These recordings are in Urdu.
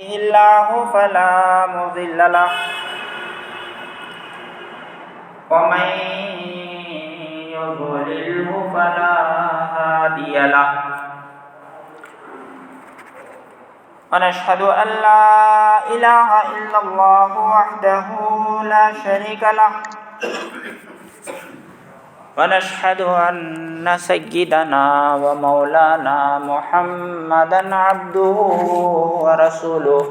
الله فلا مضل له ومن يضلله فلا هادي له ونشهد أن لا إله إلا الله وحده لا شريك له ونشهد أن سيدنا ومولانا محمدا عبده ورسوله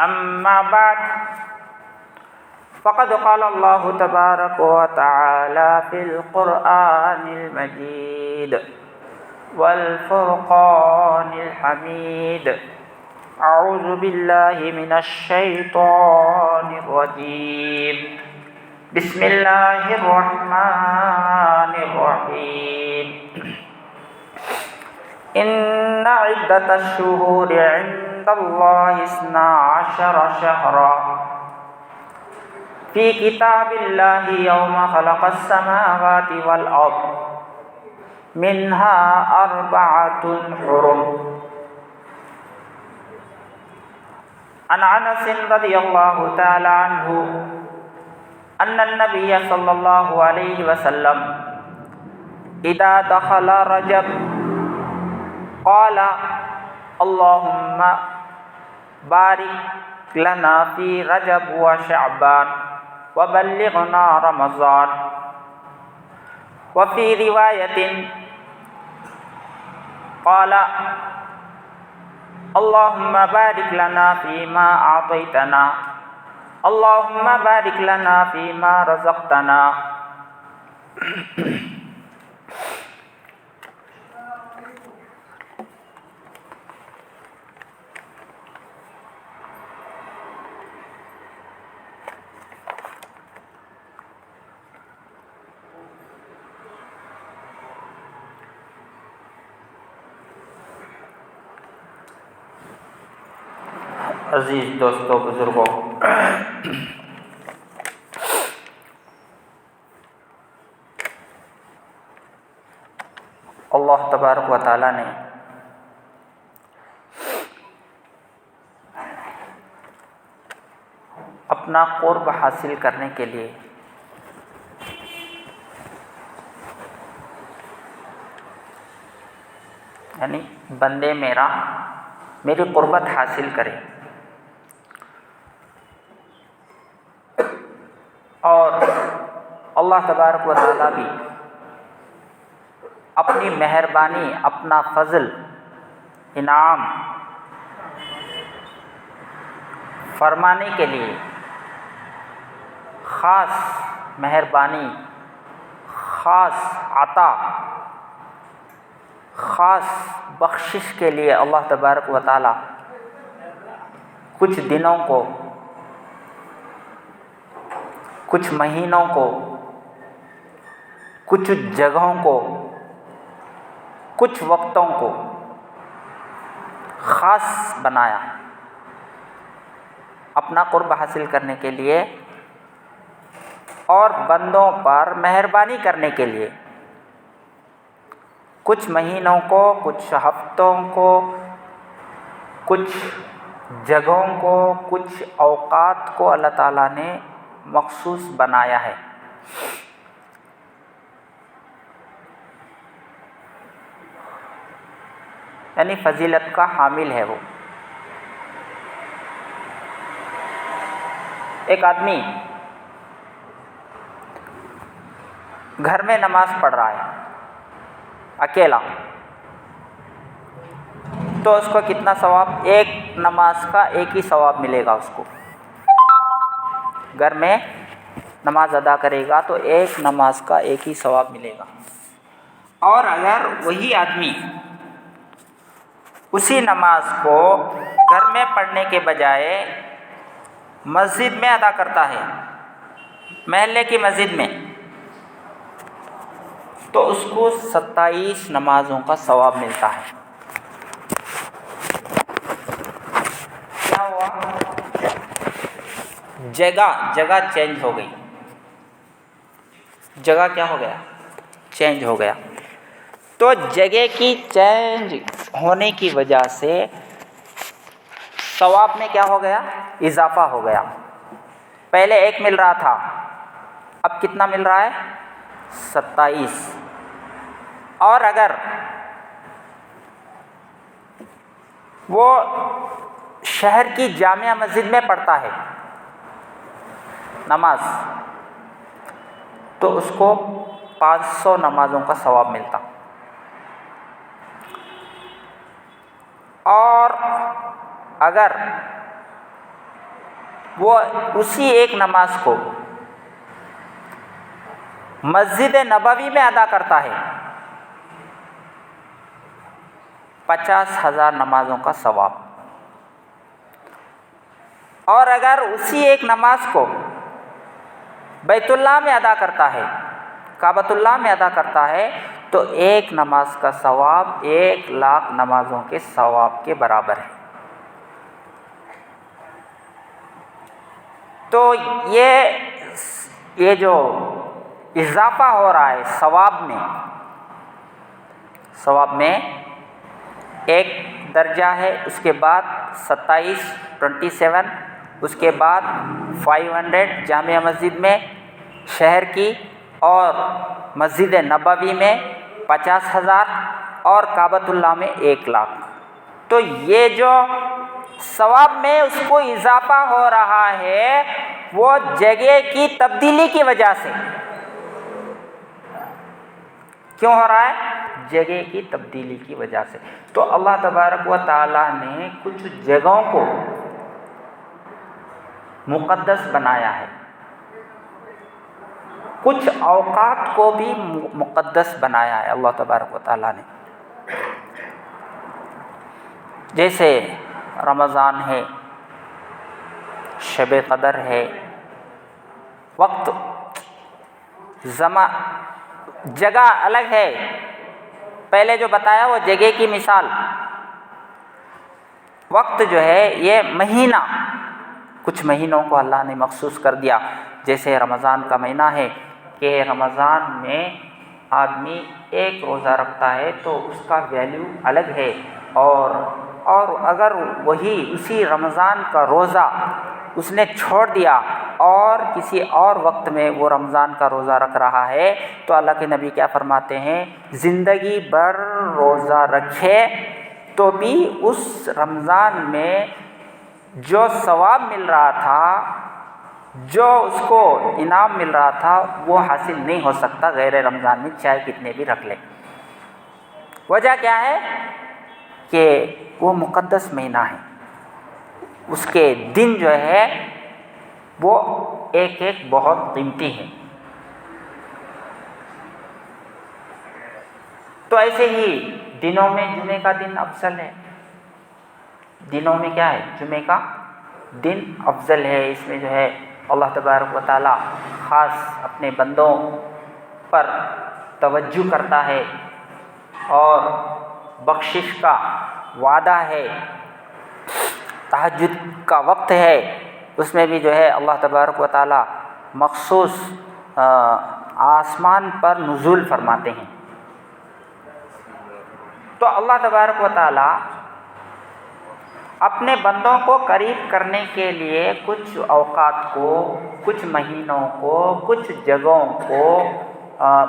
أما بعد فقد قال الله تبارك وتعالى في القرآن المجيد والفرقان الحميد أعوذ بالله من الشيطان الرجيم بسم الله الرحمن الرحيم إن عدة الشهور عند الله 12 شهرا في كتاب الله يوم خلق السماوات والأرض منها 4 حرم عن أنس رضي الله تعالى عنه أن النبي صلى الله عليه وسلم إذا دخل رجب قال اللهم بارك لنا في رجب وشعبان وبلغنا رمضان وفي رواية قال اللهم بارك لنا فيما أعطيتنا اللهم بارك لنا فيما رزقتنا عزیز دوستوں بزرگوں، اللہ تبارک و تعالیٰ نے اپنا قرب حاصل کرنے کے لیے یعنی بندے میری قربت حاصل کرے اور اللہ تبارک و تعالیٰ بھی اپنی مہربانی، اپنا فضل، انعام فرمانے کے لیے خاص مہربانی، خاص عطا، خاص بخشش کے لیے اللہ تبارک و تعالیٰ کچھ دنوں کو، کچھ مہینوں کو، کچھ جگہوں کو، کچھ وقتوں کو خاص بنایا اپنا قرب حاصل کرنے کے لیے اور بندوں پر مہربانی کرنے کے لیے. کچھ مہینوں کو، کچھ ہفتوں کو، کچھ جگہوں کو، کچھ اوقات کو اللہ تعالیٰ نے مخصوص بنایا ہے. یعنی فضیلت کا حامل ہے وہ. ایک آدمی گھر میں نماز پڑھ رہا ہے اکیلا، تو اس کو کتنا ثواب؟ ایک نماز کا ایک ہی ثواب ملے گا اس کو. گھر میں نماز ادا کرے گا تو ایک نماز کا ایک ہی ثواب ملے گا. اور اگر وہی آدمی اسی نماز کو گھر میں پڑھنے کے بجائے مسجد میں ادا کرتا ہے، محلے کی مسجد میں، تو اس کو 27 نمازوں کا ثواب ملتا ہے. کیا ہوا؟ جگہ چینج ہو گئی. جگہ کیا ہو گیا؟ چینج ہو گیا. تو جگہ کی چینج ہونے کی وجہ سے ثواب میں کیا ہو گیا؟ اضافہ ہو گیا. پہلے 1 مل رہا تھا، اب کتنا مل رہا ہے؟ 27. اور اگر وہ شہر کی جامع مسجد میں پڑھتا ہے نماز، تو اس کو 500 نمازوں کا ثواب ملتا. اور اگر وہ اسی ایک نماز کو مسجد نبوی میں ادا کرتا ہے، 50,000 نمازوں کا ثواب. اور اگر اسی ایک نماز کو بیت اللہ میں ادا کرتا ہے، کعبۃ اللہ میں ادا کرتا ہے، تو ایک نماز کا ثواب 1,00,000 نمازوں کے ثواب کے برابر ہے. تو یہ جو اضافہ ہو رہا ہے ثواب میں ایک درجہ ہے، اس کے بعد 27 اس کے بعد 500 جامع مسجد میں شہر کی، اور مسجد نبوی میں 50,000، اور کعبۃ اللہ میں 1,00,000. تو یہ جو ثواب میں اس کو اضافہ ہو رہا ہے وہ جگہ کی تبدیلی کی وجہ سے. کیوں ہو رہا ہے؟ جگہ کی تبدیلی کی وجہ سے. تو اللہ تبارک و تعالی نے کچھ جگہوں کو مقدس بنایا ہے، کچھ اوقات کو بھی مقدس بنایا ہے اللہ تبارک و تعالی نے. جیسے رمضان ہے، شب قدر ہے، وقت جگہ الگ ہے. پہلے جو بتایا وہ جگہ کی مثال. وقت جو ہے یہ مہینہ، کچھ مہینوں کو اللہ نے مخصوص کر دیا. جیسے رمضان کا مہینہ ہے کہ رمضان میں آدمی ایک روزہ رکھتا ہے تو اس کا ویلیو الگ ہے، اور اگر وہی اسی رمضان کا روزہ اس نے چھوڑ دیا اور کسی اور وقت میں وہ رمضان کا روزہ رکھ رہا ہے، تو اللہ کے نبی کیا فرماتے ہیں؟ زندگی بھر روزہ رکھے تو بھی اس رمضان میں جو ثواب مل رہا تھا، جو اس کو انعام مل رہا تھا، وہ حاصل نہیں ہو سکتا غیر رمضان میں، چاہے کتنے بھی رکھ لے. وجہ کیا ہے؟ کہ وہ مقدس مہینہ ہے، اس کے دن جو ہے وہ ایک ایک بہت قیمتی ہے. تو ایسے ہی دنوں میں جمعے کا دن افضل ہے. دنوں میں کیا ہے؟ جمعے کا دن افضل ہے. اس میں جو ہے اللہ تبارک و تعالی خاص اپنے بندوں پر توجہ کرتا ہے اور بخشش کا وعدہ ہے. تہجد کا وقت ہے، اس میں بھی جو ہے اللہ تبارک و تعالی مخصوص آسمان پر نزول فرماتے ہیں. تو اللہ تبارک و تعالی اپنے بندوں کو قریب کرنے کے لیے کچھ اوقات کو، کچھ مہینوں کو، کچھ جگہوں کو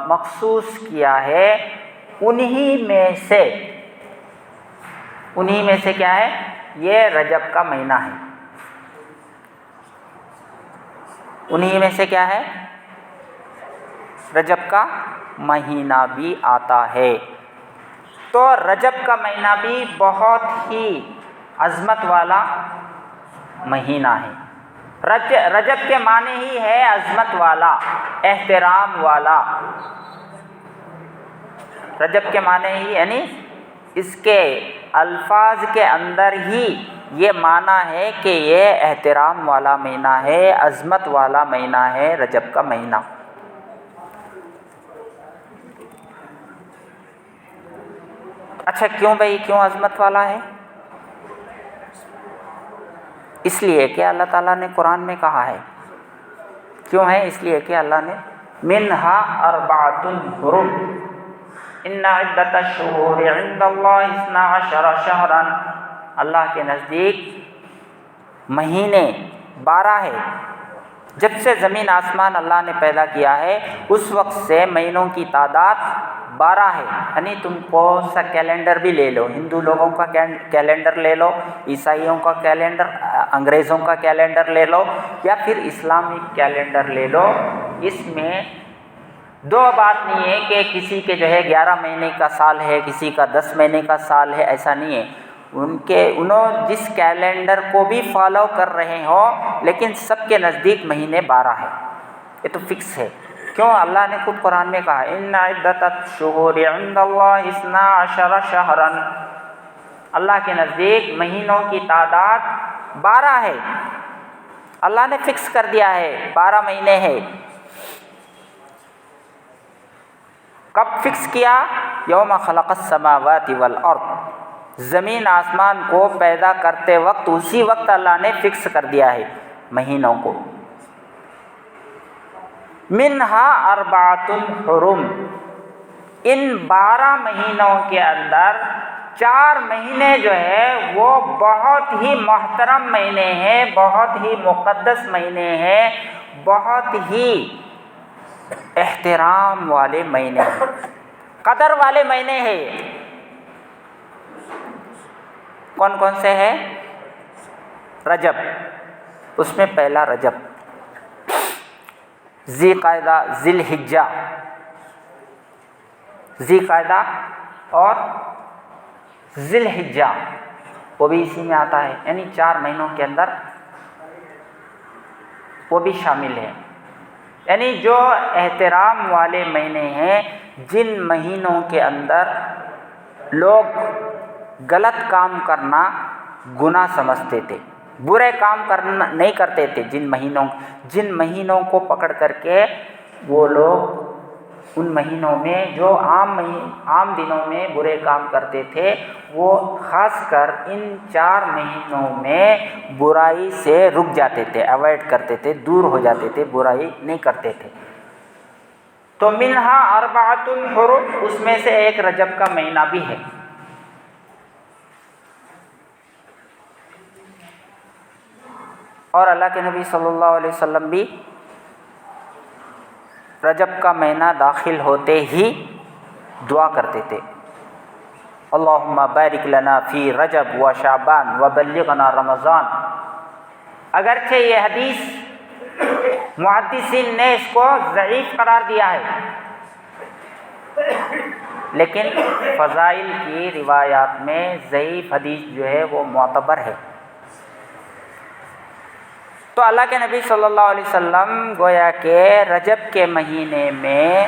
مخصوص کیا ہے. انہی میں سے کیا ہے؟ یہ رجب کا مہینہ ہے. انہی میں سے کیا ہے؟ رجب کا مہینہ بھی آتا ہے. تو رجب کا مہینہ بھی بہت ہی عظمت والا مہینہ ہے. رجب کے معنی ہی ہے عظمت والا، احترام والا. رجب کے معنی ہی یعنی اس کے الفاظ کے اندر ہی یہ معنی ہے کہ یہ احترام والا مہینہ ہے، عظمت والا مہینہ ہے رجب کا مہینہ. اچھا کیوں بھائی، کیوں عظمت والا ہے؟ اس لیے کہ اللہ تعالیٰ نے قرآن میں کہا ہے. کیوں ہے؟ اس لیے کہ اللہ نے منہا اربعۃ حرم، ان عدت الشہور عند اللہ 12 شہرا، اللہ کے نزدیک مہینے 12 ہے۔ جب سے زمین آسمان اللہ نے پیدا کیا ہے اس وقت سے مہینوں کی تعداد 12 ہے۔ یعنی تم کون سا کیلنڈر بھی لے لو، ہندو لوگوں کا کیلنڈر لے لو، عیسائیوں کا کیلنڈر، انگریزوں کا کیلنڈر لے لو، یا پھر اسلامک کیلنڈر لے لو، اس میں دو بات نہیں ہے کہ کسی کے جو ہے 11 مہینے کا سال ہے، کسی کا 10 مہینے کا سال ہے، ایسا نہیں ہے۔ انہوں جس کیلنڈر کو بھی فالو کر رہے ہوں لیکن سب کے نزدیک مہینے 12 ہے، یہ تو فکس ہے۔ کیوں؟ اللہ نے خود قرآن میں کہا ان عدت الشہور عند اللہ 12 شہرا، اللہ کے نزدیک مہینوں کی تعداد 12 ہے، اللہ نے فکس کر دیا ہے 12 مہینے ہے۔ کب فکس کیا؟ یوم خلق السماوات والارض، زمین آسمان کو پیدا کرتے وقت اسی وقت اللہ نے فکس کر دیا ہے مہینوں کو۔ منہا 4 حرم، ان 12 مہینوں کے اندر 4 مہینے جو ہے وہ بہت ہی محترم مہینے ہیں، بہت ہی مقدس مہینے ہیں، بہت ہی احترام والے مہینے ہیں، قدر والے مہینے ہیں۔ کون کون سے ہیں؟ رجب، اس میں پہلا رجب، ذی قعدہ، ذی الحجہ، ذی قعدہ اور ذی الحجہ، وہ بھی اسی میں آتا ہے، یعنی 4 مہینوں کے اندر وہ بھی شامل ہے۔ یعنی جو احترام والے مہینے ہیں، جن مہینوں کے اندر لوگ غلط کام کرنا گناہ سمجھتے تھے، برے کام کرنا نہیں کرتے تھے، جن مہینوں کو پکڑ کر کے وہ لوگ ان مہینوں میں جو عام دنوں میں برے کام کرتے تھے، وہ خاص کر ان 4 مہینوں میں برائی سے رک جاتے تھے، اوائڈ کرتے تھے، دور ہو جاتے تھے، برائی نہیں کرتے تھے۔ تو منہا 4 حرم، اس میں سے ایک رجب کا مہینہ بھی ہے۔ اور اللہ کے نبی صلی اللہ علیہ وسلم بھی رجب کا مہینہ داخل ہوتے ہی دعا کرتے تھے، اللہم بارک لنا فی رجب و شعبان و بلغنا رمضان۔ اگرچہ یہ حدیث محدثین نے اس کو ضعیف قرار دیا ہے، لیکن فضائل کی روایات میں ضعیف حدیث جو ہے وہ معتبر ہے۔ تو اللہ کے نبی صلی اللہ علیہ وسلم گویا کہ رجب کے مہینے میں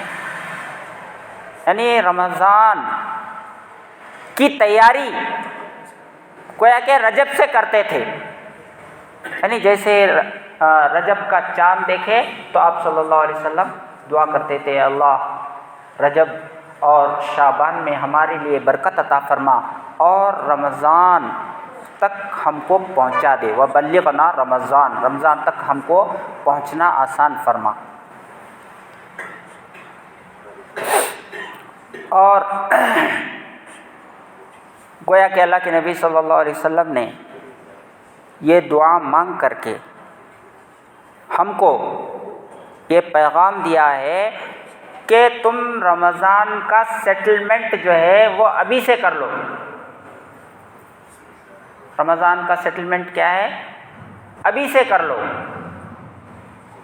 یعنی رمضان کی تیاری گویا کہ رجب سے کرتے تھے۔ یعنی جیسے رجب کا چاند دیکھے تو آپ صلی اللہ علیہ وسلم دعا کرتے تھے، اللہ رجب اور شعبان میں ہمارے لیے برکت عطا فرما اور رمضان تک ہم کو پہنچا دے، وبلغنا رمضان، رمضان تک ہم کو پہنچنا آسان فرما۔ اور گویا کہ اللہ کے نبی صلی اللہ علیہ وسلم نے یہ دعا مانگ کر کے ہم کو یہ پیغام دیا ہے کہ تم رمضان کا سیٹلمنٹ جو ہے وہ ابھی سے کر لو۔ رمضان کا سیٹلمنٹ کیا ہے؟ ابھی سے کر لو،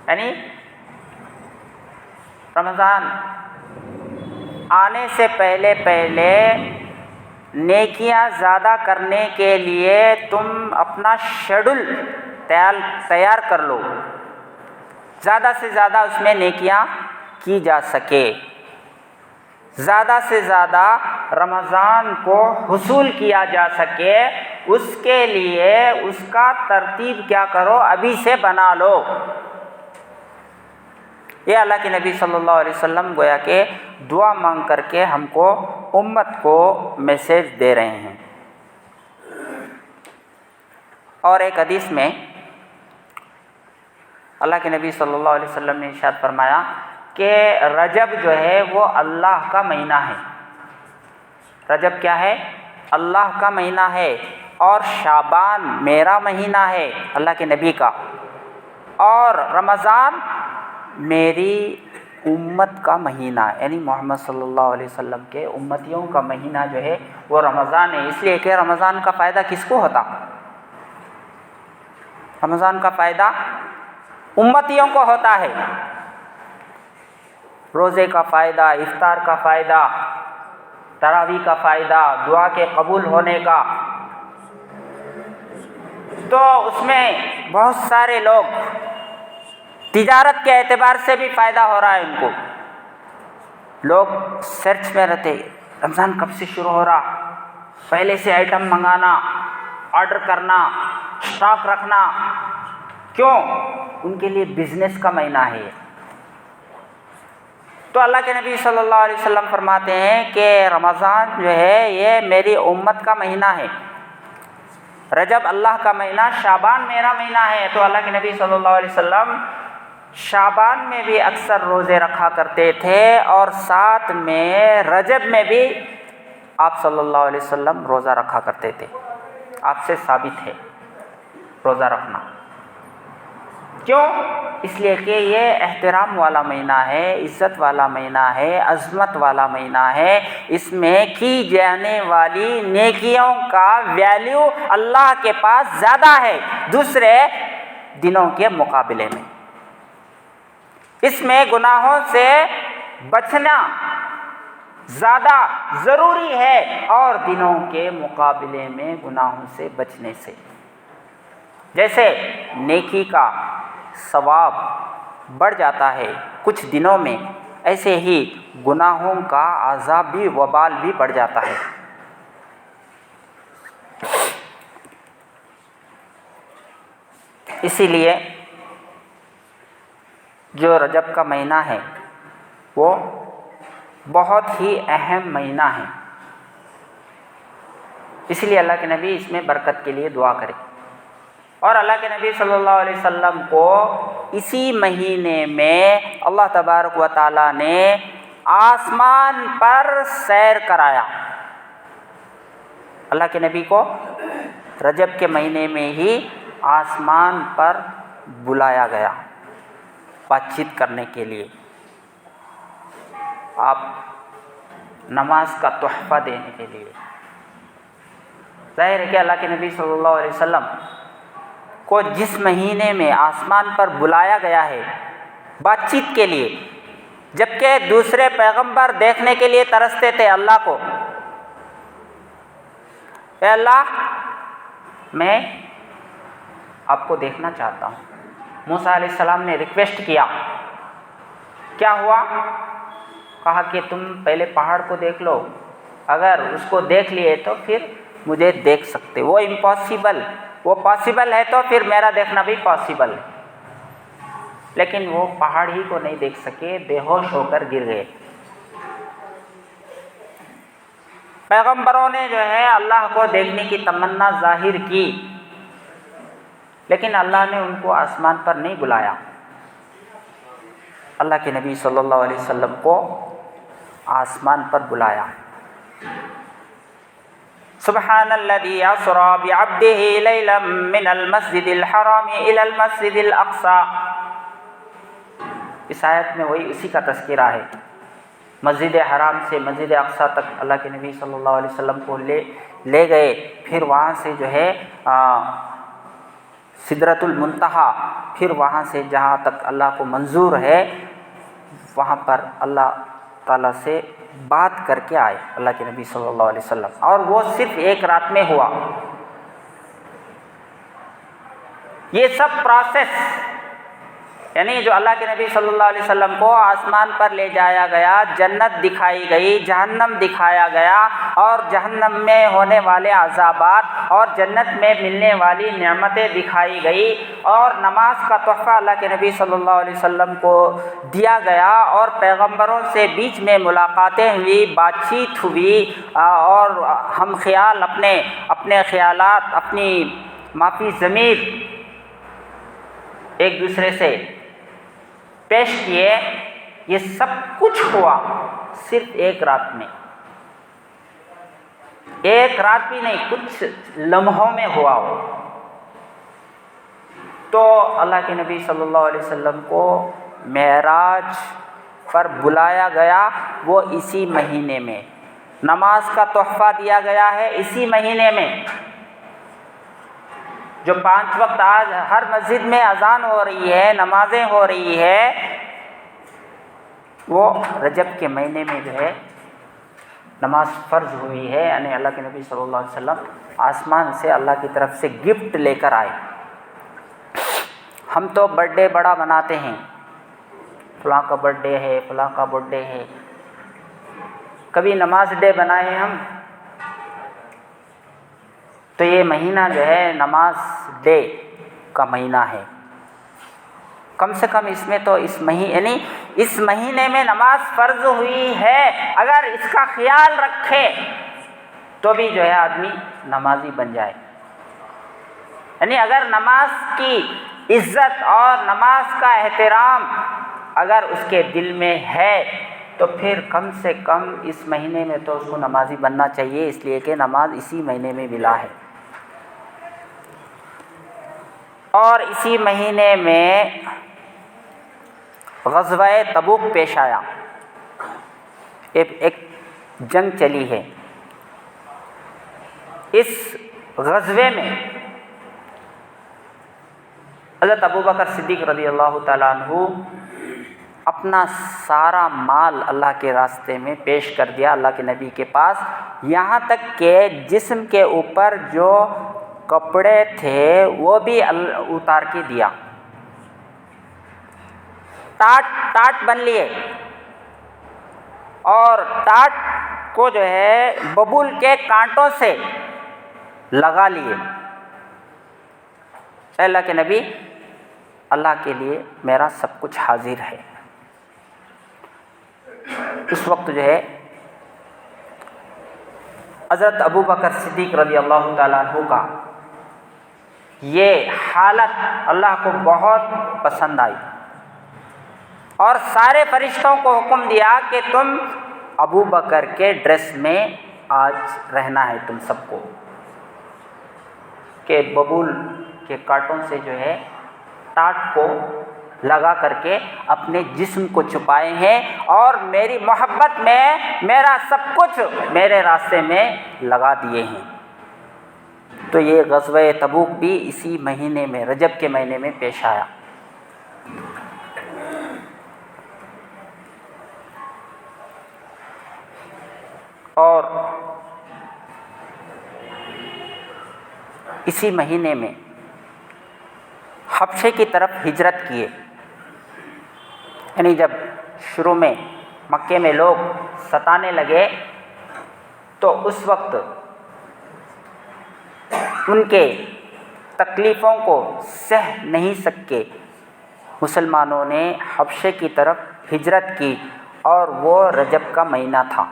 یعنی رمضان آنے سے پہلے نیکیاں زیادہ کرنے کے لیے تم اپنا شیڈول تیار کر لو، زیادہ سے زیادہ اس میں نیکیاں کی جا سکے، زیادہ سے زیادہ رمضان کو حصول کیا جا سکے، اس کے لیے اس کا ترتیب کیا کرو، ابھی سے بنا لو۔ یہ اللہ کے نبی صلی اللہ علیہ وسلم گویا کہ دعا مانگ کر کے ہم کو امت کو میسیج دے رہے ہیں۔ اور ایک حدیث میں اللہ کے نبی صلی اللہ علیہ وسلم نے ارشاد فرمایا کہ رجب جو ہے وہ اللہ کا مہینہ ہے، رجب کیا ہے؟ اللہ کا مہینہ ہے، اور شعبان میرا مہینہ ہے اللہ کے نبی کا، اور رمضان میری امت کا مہینہ یعنی محمد صلی اللہ علیہ وسلم کے امتیوں کا مہینہ جو ہے وہ رمضان ہے۔ اس لیے کہ رمضان کا فائدہ کس کو ہوتا؟ رمضان کا فائدہ امتیوں کو ہوتا ہے، روزے کا فائدہ، افطار کا فائدہ، تراویح کا فائدہ، دعا کے قبول ہونے کا۔ تو اس میں بہت سارے لوگ تجارت کے اعتبار سے بھی فائدہ ہو رہا ہے ان کو، لوگ سرچ میں رہتے رمضان کب سے شروع ہو رہا، پہلے سے آئٹم منگانا، آرڈر کرنا، اسٹاک رکھنا۔ کیوں؟ ان کے لیے بزنس کا مہینہ ہے یہ۔ تو اللہ کے نبی صلی اللہ علیہ وسلم فرماتے ہیں کہ رمضان جو ہے یہ میری امت کا مہینہ ہے، رجب اللہ کا مہینہ، شعبان میرا مہینہ ہے۔ تو اللہ کے نبی صلی اللہ علیہ وسلم شعبان میں بھی اکثر روزے رکھا کرتے تھے، اور ساتھ میں رجب میں بھی آپ صلی اللہ علیہ وسلم روزہ رکھا کرتے تھے۔ آپ سے ثابت ہے روزہ رکھنا۔ کیوں؟ اس لیے کہ یہ احترام والا مہینہ ہے، عزت والا مہینہ ہے، عظمت والا مہینہ ہے۔ اس میں کی جانے والی نیکیوں کا ویلیو اللہ کے پاس زیادہ ہے دوسرے دنوں کے مقابلے میں۔ اس میں گناہوں سے بچنا زیادہ ضروری ہے اور دنوں کے مقابلے میں گناہوں سے بچنے سے، جیسے نیکی کا ثواب بڑھ جاتا ہے کچھ دنوں میں، ایسے ہی گناہوں کا عذاب بھی، وبال بھی بڑھ جاتا ہے۔ اسی لیے جو رجب کا مہینہ ہے وہ بہت ہی اہم مہینہ ہے، اس لیے اللہ کے نبی اس میں برکت کے لیے دعا کرے۔ اور اللہ کے نبی صلی اللہ علیہ وسلم کو اسی مہینے میں اللہ تبارک و تعالیٰ نے آسمان پر سیر کرایا۔ اللہ کے نبی کو رجب کے مہینے میں ہی آسمان پر بلایا گیا بات چیت کرنے کے لیے، آپ نماز کا تحفہ دینے کے لیے۔ ظاہر ہے کہ اللہ کے نبی صلی اللہ علیہ وسلم کو جس مہینے میں آسمان پر بلایا گیا ہے بات چیت کے لیے، جبکہ دوسرے پیغمبر دیکھنے کے لیے ترستے تھے اللہ کو، اے اللہ میں آپ کو دیکھنا چاہتا ہوں۔ موسیٰ علیہ السلام نے ریکویسٹ کیا، کیا ہوا؟ کہا کہ تم پہلے پہاڑ کو دیکھ لو، اگر اس کو دیکھ لیے تو پھر مجھے دیکھ سکتے، وہ امپاسبل، وہ پاسبل ہے تو پھر میرا دیکھنا بھی پاسبل ہے۔ لیکن وہ پہاڑ ہی کو نہیں دیکھ سکے، بے ہوش ہو کر گر گئے۔ پیغمبروں نے جو ہے اللہ کو دیکھنے کی تمنا ظاہر کی، لیکن اللہ نے ان کو آسمان پر نہیں بلایا۔ اللہ کے نبی صلی اللہ علیہ وسلم کو آسمان پر بلایا۔ سبحان الذی اسری بعبدہ لیلا من المسجد الحرام الی المسجد الاقصی۔ اس آیت میں وہی اسی کا تذکرہ ہے، مسجد حرام سے مسجد اقصی تک اللہ کے نبی صلی اللہ علیہ وسلم کو لے گئے، پھر وہاں سے جو ہے سدرۃ المنتہا، پھر وہاں سے جہاں تک اللہ کو منظور ہے وہاں پر اللہ تعالیٰ سے بات کر کے آئے اللہ کے نبی صلی اللہ علیہ وسلم، اور وہ صرف ایک رات میں ہوا۔ یہ سب پروسیس یعنی جو اللہ کے نبی صلی اللہ علیہ وسلم کو آسمان پر لے جایا گیا، جنت دکھائی گئی، جہنم دکھایا گیا، اور جہنم میں ہونے والے عذابات اور جنت میں ملنے والی نعمتیں دکھائی گئی، اور نماز کا تحفہ اللہ کے نبی صلی اللہ علیہ وسلم کو دیا گیا، اور پیغمبروں سے بیچ میں ملاقاتیں ہوئی، بات چیت ہوئی، اور ہم خیال اپنے خیالات، اپنی معافی ضمیر ایک دوسرے سے پیش کیے۔ یہ سب کچھ ہوا صرف ایک رات میں۔ ایک رات بھی نہیں، کچھ لمحوں میں ہوا ہو۔ تو اللہ کے نبی صلی اللہ علیہ وسلم کو معراج پر بلایا گیا، وہ اسی مہینے میں، نماز کا تحفہ دیا گیا ہے اسی مہینے میں۔ جو 5 وقت آج ہر مسجد میں اذان ہو رہی ہے، نمازیں ہو رہی ہے، وہ رجب کے مہینے میں جو ہے نماز فرض ہوئی ہے، یعنی اللہ کے نبی صلی اللہ علیہ وسلم آسمان سے اللہ کی طرف سے گفٹ لے کر آئے۔ ہم تو برتھ ڈے بڑا مناتے ہیں، فلاں کا برتھ ڈے ہے، فلاں کا برتھ ڈے ہے، کبھی نماز ڈے بنائے ہم؟ تو یہ مہینہ جو ہے نماز ڈے کا مہینہ ہے، کم سے کم اس میں تو اس مہینے میں نماز فرض ہوئی ہے، اگر اس کا خیال رکھے تو بھی جو ہے آدمی نمازی بن جائے۔ یعنی اگر نماز کی عزت اور نماز کا احترام اگر اس کے دل میں ہے تو پھر کم سے کم اس مہینے میں تو اس کو نمازی بننا چاہیے، اس لیے کہ نماز اسی مہینے میں ملا ہے۔ اور اسی مہینے میں غزوہ تبوک پیش آیا، ایک جنگ چلی ہے۔ اس غزوے میں حضرت ابوبکر صدیق رضی اللہ تعالیٰ عنہ اپنا سارا مال اللہ کے راستے میں پیش کر دیا اللہ کے نبی کے پاس، یہاں تک کہ جسم کے اوپر جو کپڑے تھے وہ بھی اتار کے دیا، ٹاٹ بن لیے، اور ٹاٹ کو جو ہے ببول کے کانٹوں سے لگا لیے۔ اے اللہ کے نبی، اللہ کے لیے میرا سب کچھ حاضر ہے۔ اس وقت جو ہے حضرت ابوبکر صدیق رضی اللہ تعالیٰ عنہ کا یہ حالت اللہ کو بہت پسند آئی، اور سارے فرشتوں کو حکم دیا کہ تم ابوبکر کے ڈریس میں آج رہنا ہے تم سب کو، کہ ببول کے کانٹوں سے جو ہے ٹاٹ کو لگا کر کے اپنے جسم کو چھپائے ہیں، اور میری محبت میں میرا سب کچھ میرے راستے میں لگا دیے ہیں۔ تو یہ غزوہ تبوک بھی اسی مہینے میں، رجب کے مہینے میں پیش آیا۔ اور اسی مہینے میں حبشے کی طرف ہجرت کیے، یعنی جب شروع میں مکے میں لوگ ستانے لگے تو اس وقت ان کے تکلیفوں کو سہ نہیں سکے مسلمانوں نے حبشے کی طرف ہجرت کی، اور وہ رجب کا مہینہ تھا۔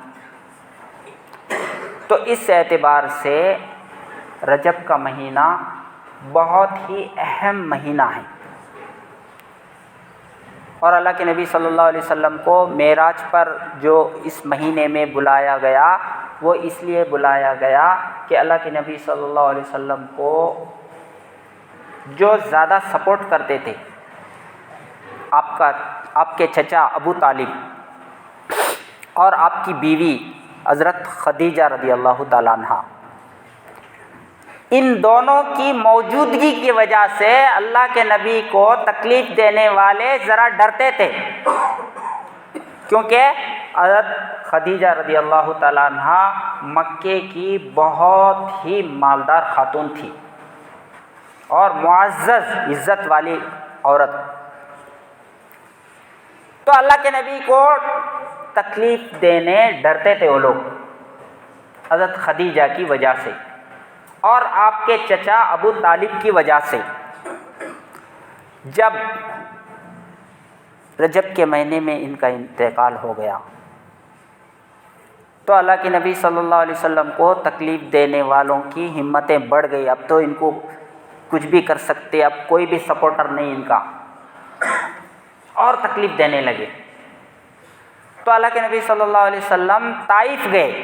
تو اس اعتبار سے رجب کا مہینہ بہت ہی اہم مہینہ ہے، اور اللہ کے نبی صلی اللہ علیہ وسلم کو معراج پر جو اس مہینے میں بلایا گیا، وہ اس لیے بلایا گیا کہ اللہ کے نبی صلی اللہ علیہ وسلم کو جو زیادہ سپورٹ کرتے تھے آپ کے چچا ابو طالب اور آپ کی بیوی حضرت خدیجہ رضی اللہ تعالیٰ عنہ، ان دونوں کی موجودگی کی وجہ سے اللہ کے نبی کو تکلیف دینے والے ذرا ڈرتے تھے، کیونکہ حضرت خدیجہ رضی اللہ تعالیٰ عنہ مکے کی بہت ہی مالدار خاتون تھی اور معزز عزت والی عورت۔ تو اللہ کے نبی کو تکلیف دینے ڈرتے تھے وہ لوگ حضرت خدیجہ کی وجہ سے اور آپ کے چچا ابو طالب کی وجہ سے۔ جب رجب کے مہینے میں ان کا انتقال ہو گیا تو اللہ کے نبی صلی اللہ علیہ وسلم کو تکلیف دینے والوں کی ہمتیں بڑھ گئی، اب تو ان کو کچھ بھی کر سکتے، اب کوئی بھی سپورٹر نہیں ان کا، اور تکلیف دینے لگے۔ تو اللہ کے نبی صلی اللہ علیہ وسلم طائف گئے،